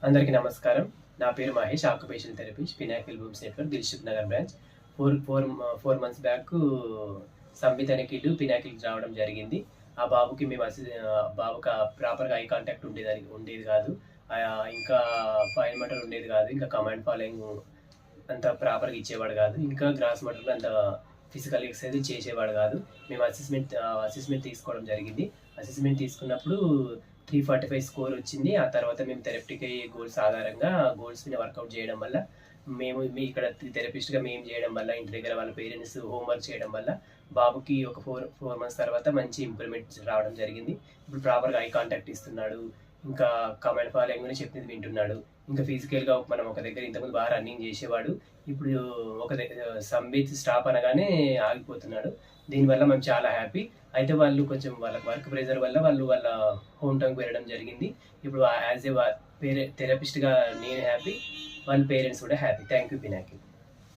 అందరికీ నమస్కారం. నా పేరు Mahesh, occupational therapist, Pinnacle బూమ్స్ network, Dilsukh Nagar branch. 4 months back Sambit అనే కిడ్ పినాకిల్‌కి రావడం జరిగింది. ఆ బాబుకి మేము బాబుకి ప్రాపర్‌గా ఐ కాంటాక్ట్ ఉండేది కాదు. ఇంకా ఫైన్ మోటార్ ఉండేది కాదు. ఇంకా కమాండ్ ఫాలోయింగ్ అంత ప్రాపర్‌గా ఇచ్చేవాడు కాదు. ఇంకా గ్రాస్ మోటార్ అంత ఫిజికల్ ఎక్సర్సైజ్ చేసేవాడు కాదు. మేము అసెస్మెంట్ తీసుకోవడం జరిగింది. అసెస్మెంట్ తీసుకున్నప్పుడు 345 స్కోర్ వచ్చింది. ఆ తర్వాత మేము థెరప్టిక్ గోల్స్ ఆధారంగా గోల్స్ మీద వర్కౌట్ చేయడం వల్ల మీ ఇక్కడ థెరపిస్ట్గా మేము చేయడం వల్ల ఇంటి దగ్గర వాళ్ళ పేరెంట్స్ హోంవర్క్ చేయడం వల్ల బాబుకి ఒక 4 మంత్స్ తర్వాత మంచి ఇంప్రూవ్మెంట్ రావడం జరిగింది. ఇప్పుడు ప్రాపర్గా ఐ కాంటాక్ట్ ఇస్తున్నాడు. ఇంకా కమాండ్ ఫాలోయింగ్ కూడా చెప్పింది వింటున్నాడు. ఇంకా ఫిజికల్గా మనం ఒక దగ్గర ఇంతకుముందు బాగా రన్నింగ్ చేసేవాడు. ఇప్పుడు ఒక దగ్గర సంబిత్ స్టాప్ అనగానే ఆగిపోతున్నాడు. దీనివల్ల మేము చాలా హ్యాపీ. అయితే వాళ్ళు కొంచెం వాళ్ళ వర్క్ ప్రెజర్ వల్ల వాళ్ళ హోమ్ టౌన్కి వెళ్ళడం జరిగింది. ఇప్పుడు యాజ్ ఏ థెరపిస్ట్గా నేను హ్యాపీ, వాళ్ళ పేరెంట్స్ కూడా హ్యాపీ. Thank you Pinaki.